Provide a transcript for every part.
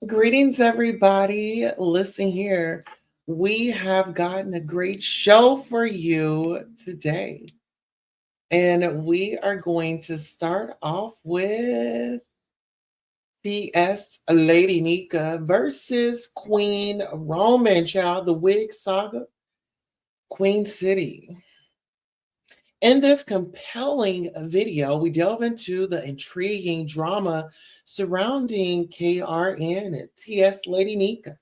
Greetings, everybody. Listen here. We have gotten a great show for you today. And we are going to start off with TS Lady Nyca versus Queen Roman, child, the wig saga, Queen City. In this compelling video, we delve into the intriguing drama surrounding KRN and TS Lady Nyca.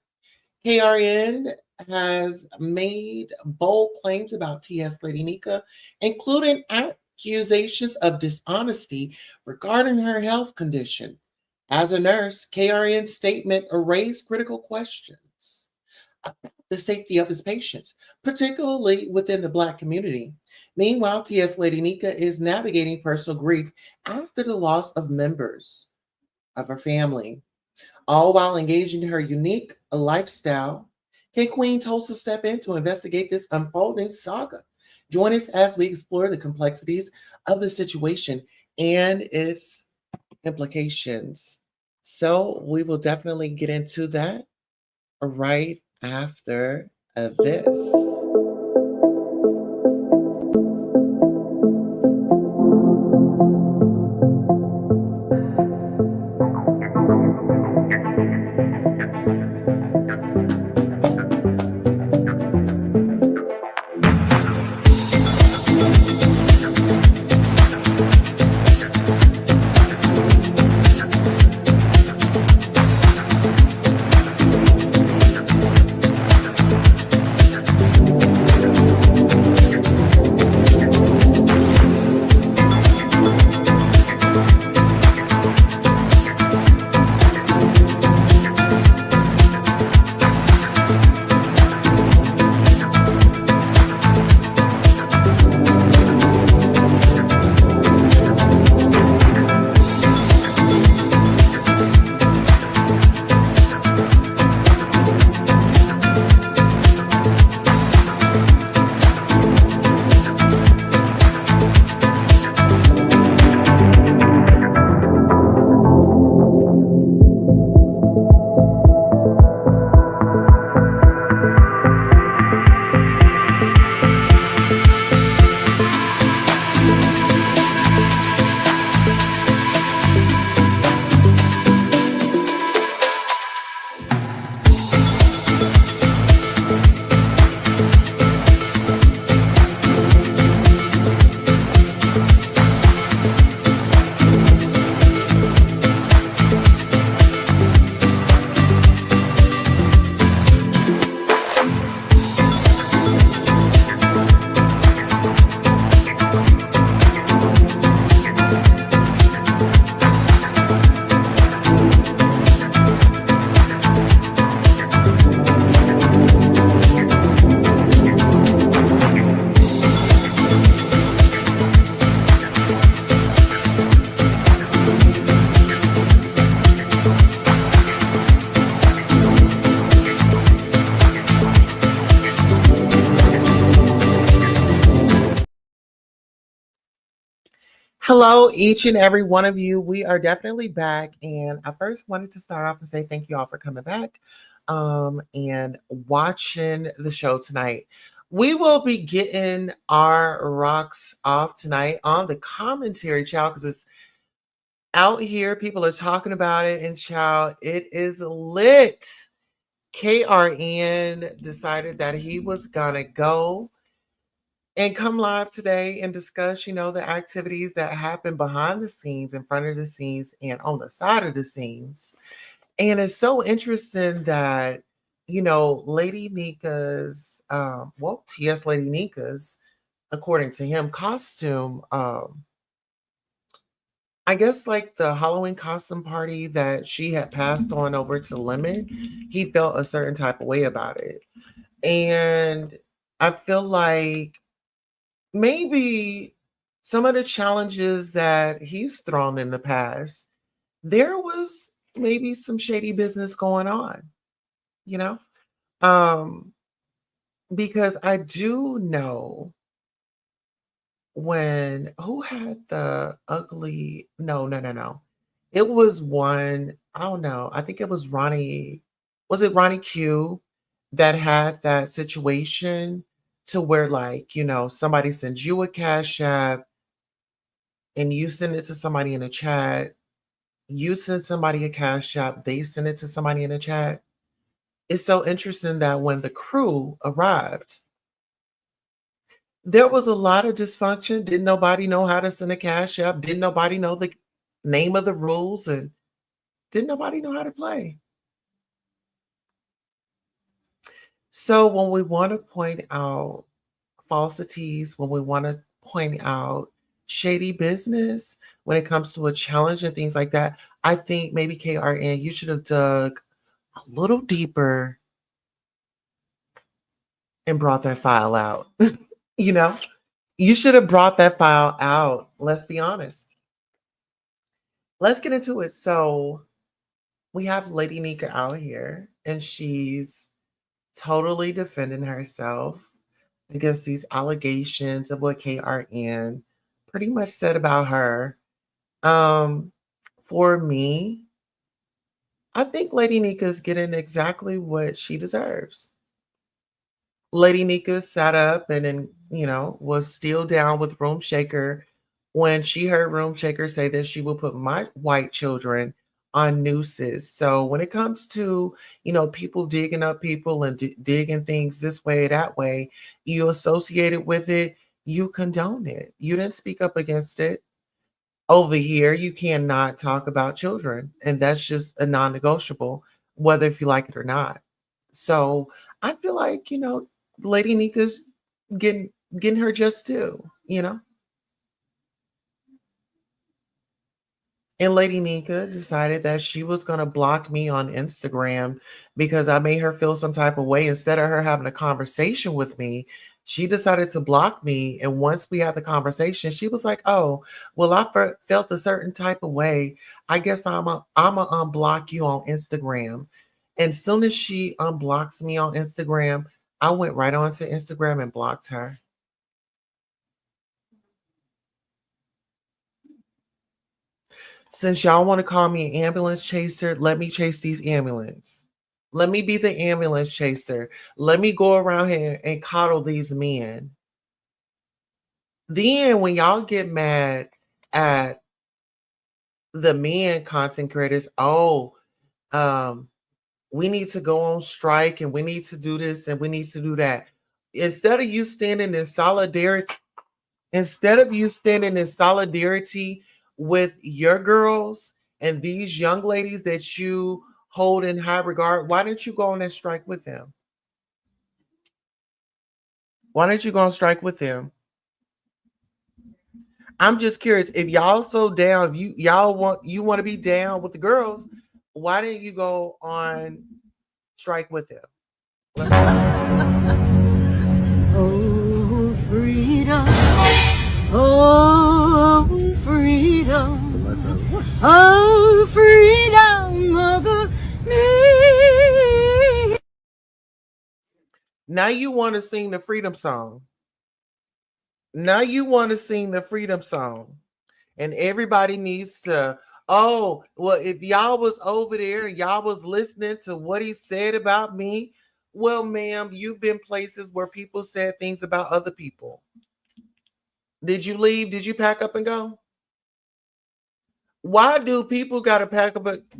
KRN has made bold claims about TS Lady Nyca, including accusations of dishonesty regarding her health condition. As a nurse, KRN's statement raised critical questions about the safety of his patients, particularly within the Black community. Meanwhile, TS Lady Nyca is navigating personal grief after the loss of members of her family, all while engaging in her unique lifestyle. Can Queen Tulsa step in to investigate this unfolding saga? Join us as we explore the complexities of the situation and its implications. So, we will definitely get into that right after this. Hello, each and every one of you. We are definitely back. And I first wanted to start off and say thank you all for coming back and watching the show tonight. We will be getting our rocks off tonight on the commentary, child, because it's out here. People are talking about it, and child, it is lit. KRN decided that he was going to go and come live today and discuss, the activities that happen behind the scenes, in front of the scenes, and on the side of the scenes. And it's so interesting that, Lady Nyca's, TS Lady Nyca's, according to him, costume, I guess like the Halloween costume party that she had passed on over to Lemon, he felt a certain type of way about it. And I feel like maybe some of the challenges that he's thrown in the past, there was maybe some shady business going on, you know? Um, because I do know when who had the ugly no. It was one I don't know. I think it was Ronnie. Was it Ronnie Q that had that situation to where, like, somebody sends you a cash app and you send it to somebody in a chat. You send somebody a cash app, they send it to somebody in a chat. It's so interesting that when the crew arrived, there was a lot of dysfunction. Didn't nobody know how to send a cash app? Didn't nobody know the name of the rules? And didn't nobody know how to play? So when we want to point out falsities, when we want to point out shady business, when it comes to a challenge and things like that, I think maybe KRN, you should have dug a little deeper and brought that file out. you know, you should have brought that file out. Let's be honest. Let's get into it. So we have Lady Nyca out here, and she's totally defending herself against these allegations of what KRN pretty much said about her. Um, for me, I think Lady Nyca's getting exactly what she deserves. Lady Nyca sat up and then, was still down with Room Shaker when she heard Room Shaker say that she will put my white children on nooses. So when it comes to, people digging up people and digging things this way, that way, you associate it with it, you condone it. You didn't speak up against it. Over here, you cannot talk about children, and that's just a non-negotiable, whether if you like it or not. So I feel like, Lady Nika's getting getting her just due. And Lady Nika decided that she was going to block me on Instagram because I made her feel some type of way. Instead of her having a conversation with me, she decided to block me. And once we had the conversation, she was like, "Oh, well, I felt a certain type of way. I guess I'm a unblock you on Instagram." And soon as she unblocks me on Instagram, I went right onto Instagram and blocked her. Since y'all want to call me an ambulance chaser, let me chase these ambulance. Let me be the ambulance chaser. Let me go around here and coddle these men. Then when y'all get mad at the men content creators, oh, um, we need to go on strike and we need to do this and we need to do that. Instead of you standing in solidarity, instead of you standing in solidarity with your girls and these young ladies that you hold in high regard, why didn't you go on that strike with them? Why didn't you go on strike with them? I'm just curious if y'all so down, if you want to be down with the girls, why didn't you go on strike with them? Let's Oh, freedom. Oh, freedom. Oh, freedom of me. Now you want to sing the freedom song. Now you want to sing the freedom song. And everybody needs to, oh, well, if y'all was over there, y'all was listening to what he said about me. Well, ma'am, you've been places where people said things about other people. Did you leave? Did you pack up and go? Why do people got to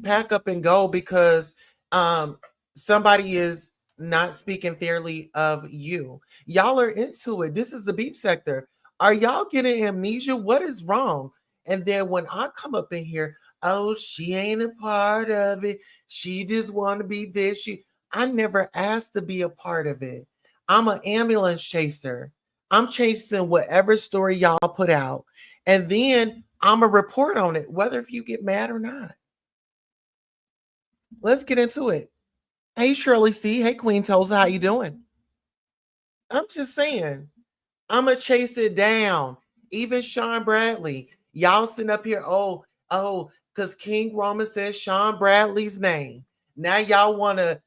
pack up and go because um somebody is not speaking fairly of you? Y'all are into it. This is the beef sector. Are y'all getting amnesia? What is wrong? And then when I come up in here, oh, she ain't a part of it. She just want to be this. I never asked to be a part of it. I'm an ambulance chaser. I'm chasing whatever story y'all put out. And then I'm a report on it, whether if you get mad or not. Let's get into it. Hey Shirley C. Hey Queen Tulsa, how you doing? I'm just saying. I'ma chase it down. Even Sean Bradley. Y'all sitting up here, because King Roman says Sean Bradley's name. Now y'all wanna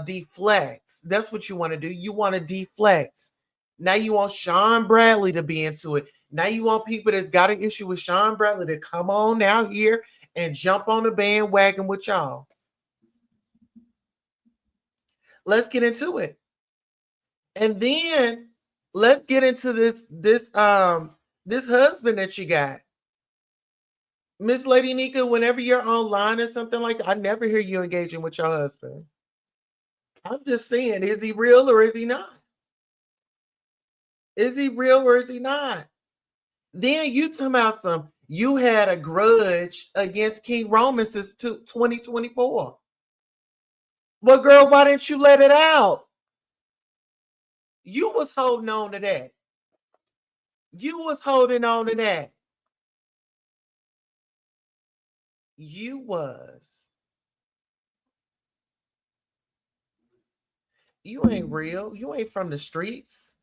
deflect. That's what you want to do. You want to deflect. Now you want Sean Bradley to be into it. Now you want people that's got an issue with Sean Bradley to come on out here and jump on the bandwagon with y'all. Let's get into it. And then let's get into this husband that you got. Miss Lady Nyca, whenever you're online or something like that, I never hear you engaging with your husband. I'm just saying, is he real or is he not? Is he real or is he not? Then you talking about you had a grudge against King Roman since 2024. Well, girl, why didn't you let it out? You was holding on to that. You was holding on to that. You was. You ain't real. You ain't from the streets.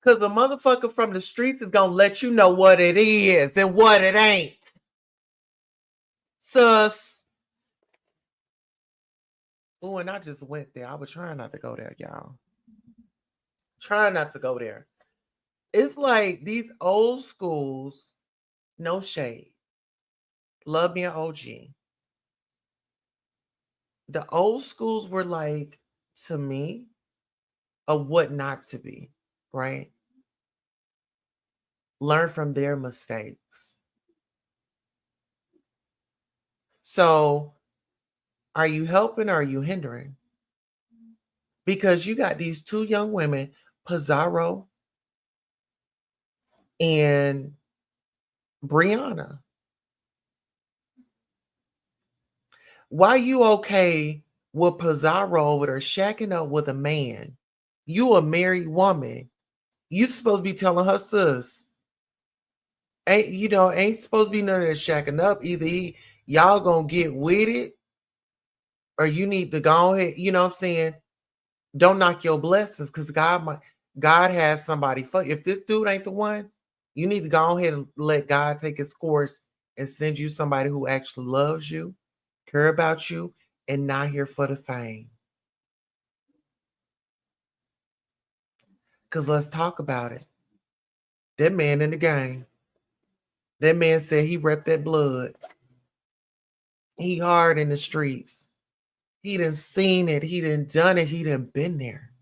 Because the motherfucker from the streets is going to let you know what it is and what it ain't. Sus. Oh, and I just went there. I was trying not to go there, y'all. Trying not to go there. It's like these old schools, no shade. Love me an OG. The old schools were like, to me, of what not to be, right? Learn from their mistakes. So, are you helping or are you hindering? Because you got these two young women, Pizarro and Brianna. Why you okay with Pizarro over there shacking up with a man? You a married woman. You supposed to be telling her sis. Ain't supposed to be none of that shacking up. Either y'all gonna get with it, or you need to go ahead, you know what I'm saying? Don't knock your blessings because God has somebody for you. If this dude ain't the one, you need to go ahead and let God take his course and send you somebody who actually loves you, care about you, and not here for the fame. Because let's talk about it. That man in the game. That man said he repped that blood. He hard in the streets. He done seen it. He done done it. He done been there.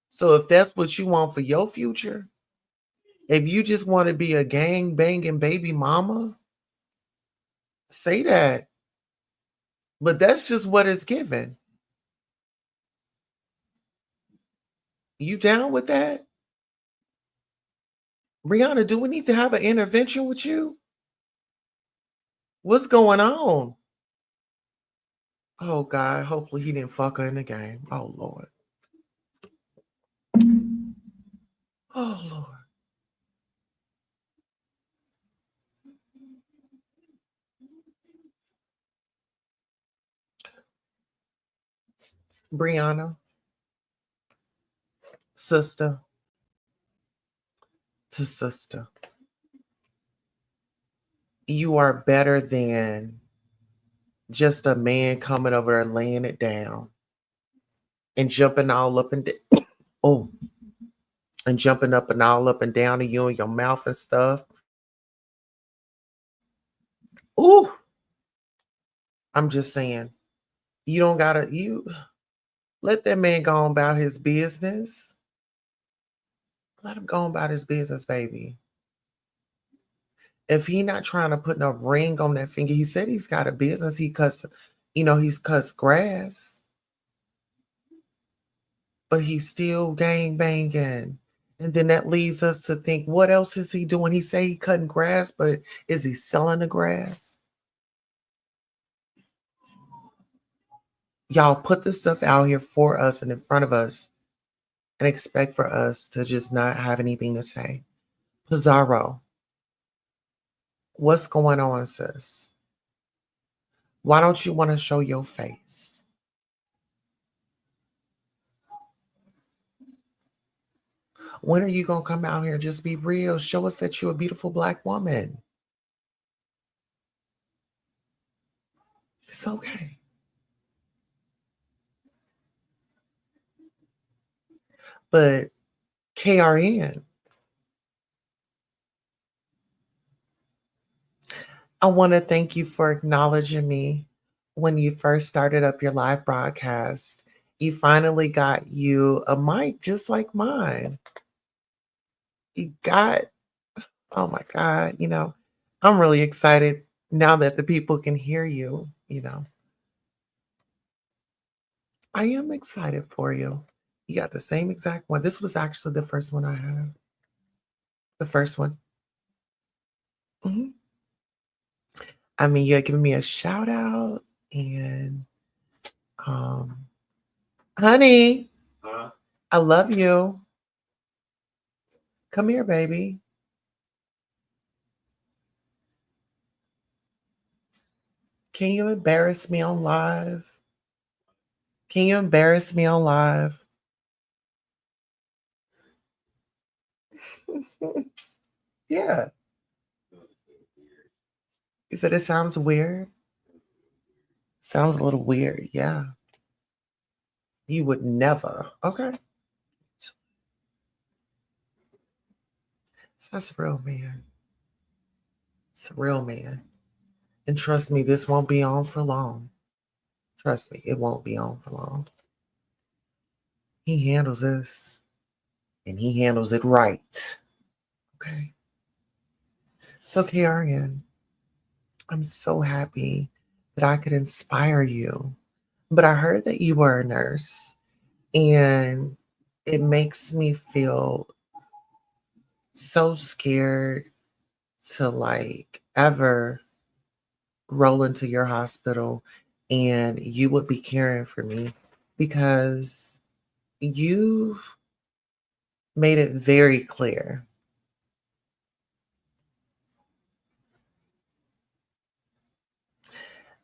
So if that's what you want for your future, if you just want to be a gang banging baby mama, say that. But that's just what it's given. You down with that? Brianna, do we need to have an intervention with you? What's going on? Oh God, hopefully he didn't fuck her in the game. Oh Lord. Oh Lord. Brianna, sister to sister, you are better than just a man coming over there laying it down and jumping all up and oh, and jumping up and all up and down to you and your mouth and stuff. Ooh, I'm just saying, you don't gotta you let that man go on about his business. Let him go on about his business, baby. If he not trying to put no ring on that finger, he said he's got a business. He's cuts grass, but he's still gang banging. And then that leads us to think, what else is he doing? He say he cutting grass, but is he selling the grass? Y'all put this stuff out here for us and in front of us and expect for us to just not have anything to say. Pizarro, what's going on, sis? Why don't you want to show your face? When are you going to come out here and just be real? Show us that you're a beautiful Black woman. It's okay. But KRN, I want to thank you for acknowledging me when you first started up your live broadcast. You finally got you a mic just like mine. You got, oh my God, I'm really excited now that the people can hear you. I am excited for you. You got the same exact one. This was actually the first one I have. The first one. Mhm. I mean, you're giving me a shout out and um honey, I love you. Come here, baby. Can you embarrass me on live? Can you embarrass me on live? Yeah. You said it sounds weird? Sounds a little weird. Yeah. You would never. Okay. So that's a real man. It's a real man. And trust me, this won't be on for long. Trust me, it won't be on for long. He handles this and he handles it right. Okay. So, KRN, I'm so happy that I could inspire you. But I heard that you were a nurse, and it makes me feel so scared to like ever roll into your hospital and you would be caring for me because you've made it very clear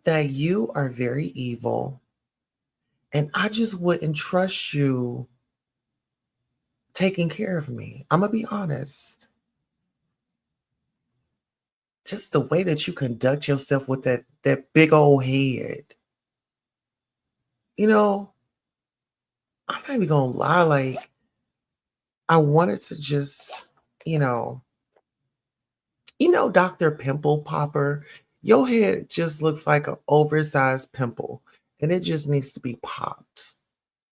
that you are very evil, and I just wouldn't trust you taking care of me. I'm gonna be honest. Just the way that you conduct yourself with that big old head. You know, I'm not even gonna lie, like I wanted to just, you know, Dr. Pimple Popper, your head just looks like an oversized pimple and it just needs to be popped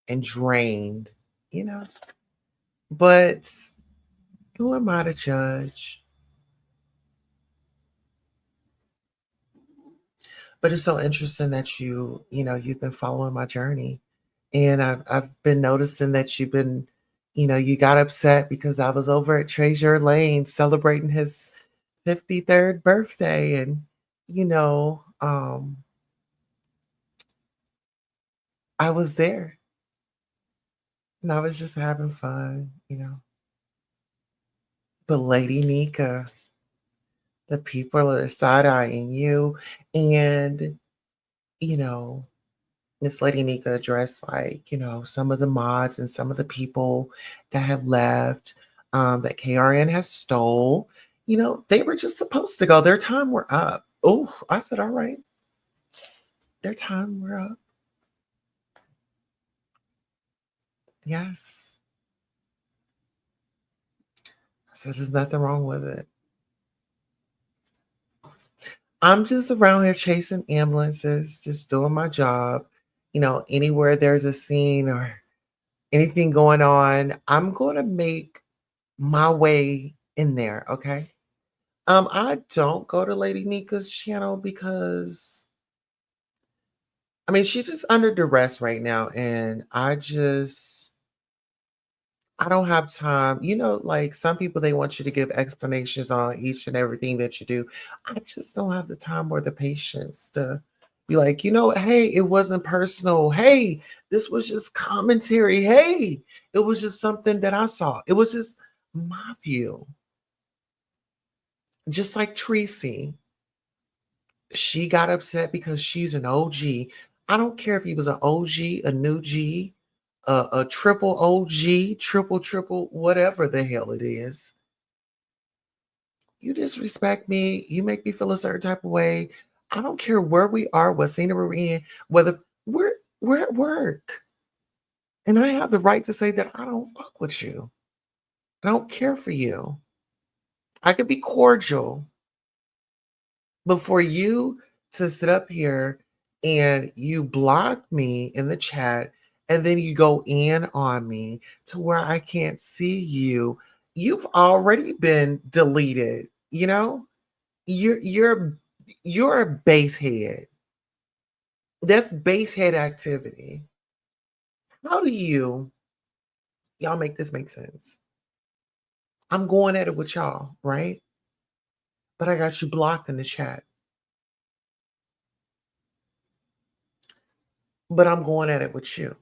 and drained, you know? But who am I to judge? But it's so interesting that you've been following my journey. And I've been noticing that you got upset because I was over at Treasure Lane celebrating his 53rd birthday. And, I was there and I was just having fun. But Lady Nyca, the people are side eyeing you. And, you know, Miss Lady Nyca addressed some of the mods and some of the people that have left, that KRN has stole. They were just supposed to go. Their time were up. Oh, I said, all right, their time were up. Yes. I said, there's nothing wrong with it. I'm just around here chasing ambulances, just doing my job. Anywhere there's a scene or anything going on, I'm going to make my way in there. Okay. I don't go to Lady Nika's channel because I mean she's just under duress right now, and I don't have time. Like some people they want you to give explanations on each and everything that you do. I just don't have the time or the patience to be like, hey, it wasn't personal. Hey, this was just commentary. Hey, it was just something that I saw. It was just my view. Just like Tracy. She got upset because she's an OG. I don't care if he was an OG, a new G, a triple OG, triple, whatever the hell it is. You disrespect me. You make me feel a certain type of way. I don't care where we are, what scenery we're in, whether we're at work. And I have the right to say that I don't fuck with you. I don't care for you. I could be cordial, But for you to sit up here and you block me in the chat and then you go in on me to where I can't see you, you've already been deleted, you know? You're a base head. That's base head activity. How do y'all make this make sense? I'm going at it with y'all, right? But I got you blocked in the chat. But I'm going at it with you.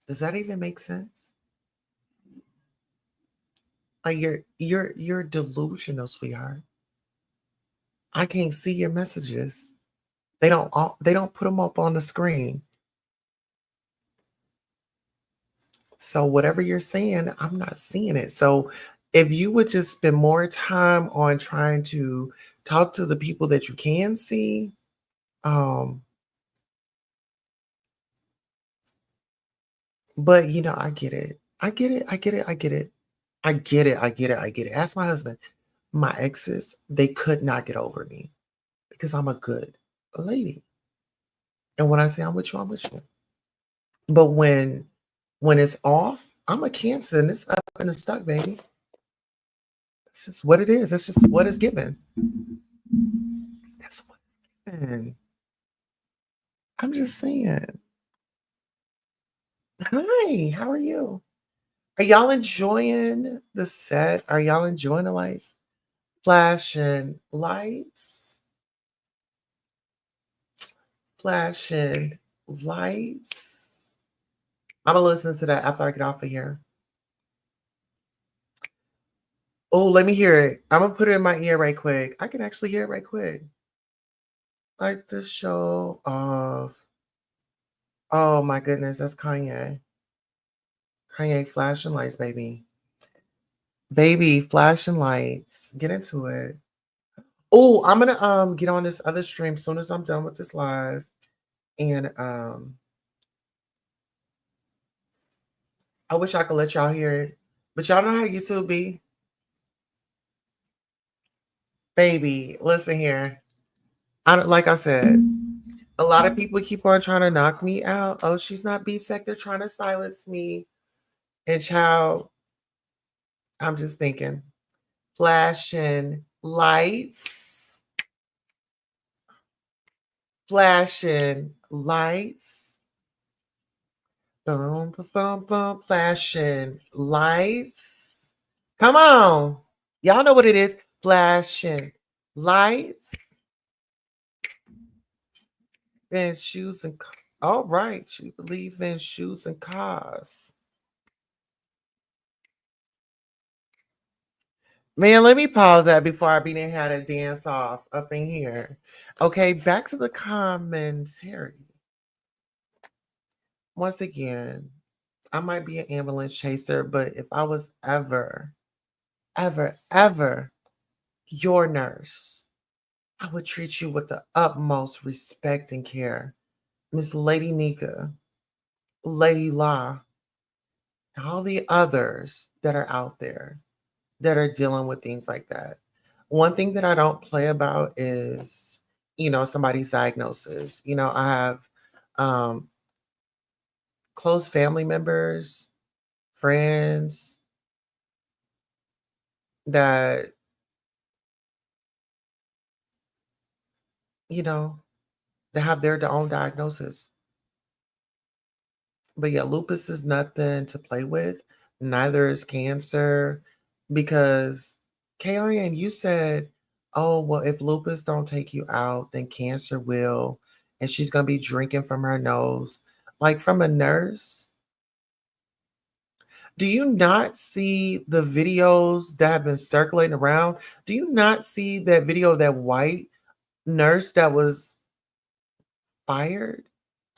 Does that even make sense? Like you're delusional, sweetheart. I can't see your messages. They don't put them up on the screen. So whatever you're saying, I'm not seeing it. So if you would just spend more time on trying to talk to the people that you can see, um, but I get it. I get it. I get it. I get it. I get it. I get it. I get it. Ask my husband. My exes, they could not get over me because I'm a good lady. And when I say I'm with you, I'm with you. But when it's off, I'm a Cancer and it's up and it's stuck, baby. It's just what it is. That's just what is given. That's what it's given. I'm just saying. Hi, how are you? Are y'all enjoying the set? Are y'all enjoying the lights? Flashing lights. Flashing lights. I'm gonna listen to that after I get off of here. Oh, let me hear it. I'm gonna put it in my ear right quick. I can actually hear it right quick. Like the show of, oh my goodness, that's Kanye. Kanye flashing lights, baby. Baby, flashing lights. Get into it. Oh, I'm gonna get on this other stream soon as I'm done with this live. And I wish I could let y'all hear it. But y'all know how YouTube be. Baby, listen here. I don't like I said, a lot of people keep on trying to knock me out. Oh, she's not beef sec. They're trying to silence me. And child, I'm just thinking, flashing lights, flashing lights, boom, boom, boom, boom, flashing lights. Come on. Y'all know what it is. Flashing lights and shoes and all right. You believe in shoes and cars. Man, let me pause that before I be there had to dance off up in here. Okay, back to the commentary. Once again, I might be an ambulance chaser, but if I was ever your nurse, I would treat you with the utmost respect and care. Miss Lady Nyca, Lady La, and all the others that are out there that are dealing with things like that. One thing that I don't play about is, somebody's diagnosis. I have um, close family members, friends that, you know, that have their own diagnosis. But yeah, lupus is nothing to play with. Neither is cancer because KRN, you said, oh, well, if lupus don't take you out, then cancer will. And she's going to be drinking from her nose. Like from a nurse, do you not see the videos that have been circulating around? Do you not see that video of that white nurse that was fired?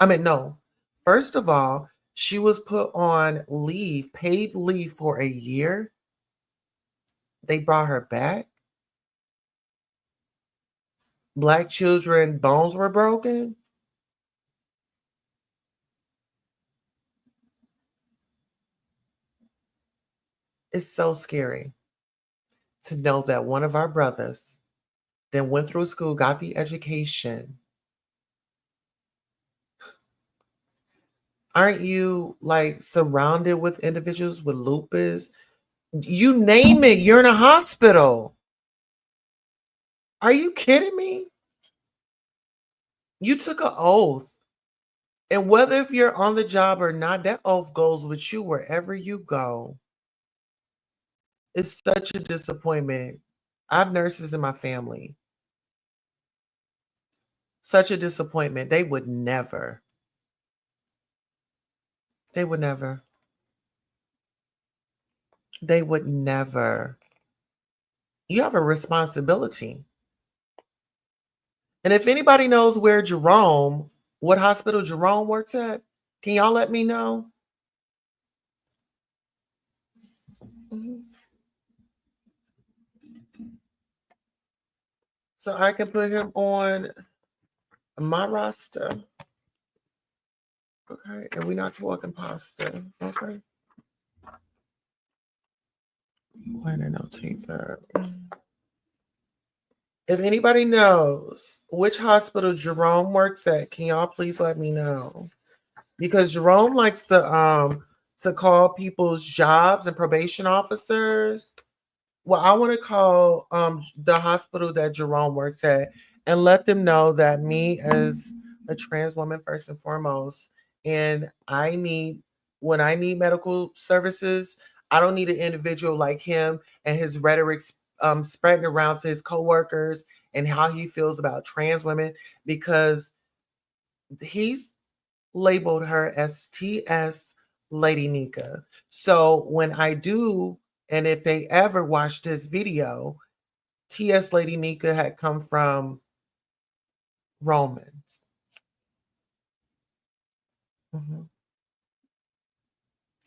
I mean, no. First of all, she was put on leave, paid leave for a year. They brought her back. Black children bones were broken. It's so scary to know that one of our brothers then went through school, got the education. Aren't you like surrounded with individuals with lupus? You name it, you're in a hospital. Are you kidding me? You took an oath. And whether if you're on the job or not, that oath goes with you wherever you go. It's such a disappointment. I have nurses in my family. Such a disappointment. They would never. They would never. They would never. You have a responsibility. And if anybody knows where Jerome, what hospital Jerome works at, can y'all let me know? Mhm. So I can put him on my roster. Okay. And we're not talking pasta. Okay. Why did I notate that? If anybody knows which hospital Jerome works at, can y'all please let me know? Because Jerome likes to call people's jobs and probation officers. Well, I want to call the hospital that Jerome works at and let them know that me as a trans woman first and foremost, and I need when I need medical services, I don't need an individual like him and his rhetoric spreading around to his coworkers and how he feels about trans women because he's labeled her as TS Lady Nyca. So when I do, and if they ever watch this video, TS Lady Nyca had come from Roman. Mhm.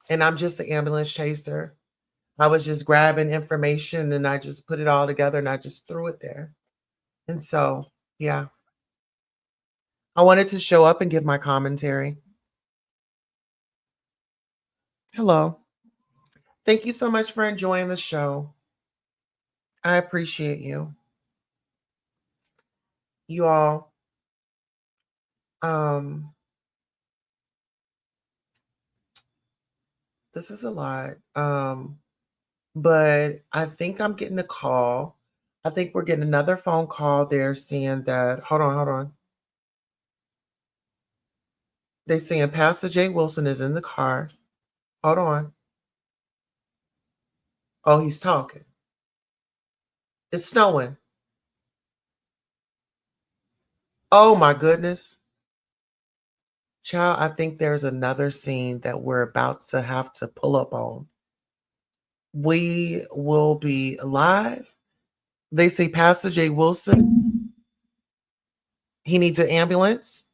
And I'm just the ambulance chaser. I was just grabbing information and I just put it all together and I just threw it there. And so, yeah, I wanted to show up and give my commentary. Hello. Thank you so much for enjoying the show. I appreciate you. You all, um, this is a lot. But I think I'm getting a call. I think we're getting another phone call. They're saying that, hold on. They're saying Pastor Jay Wilson is in the car. Hold on. Oh, he's talking. It's snowing. Oh my goodness. Child, I think there's another scene that we're about to have to pull up on. We will be live. They say Pastor Jay Wilson, he needs an ambulance.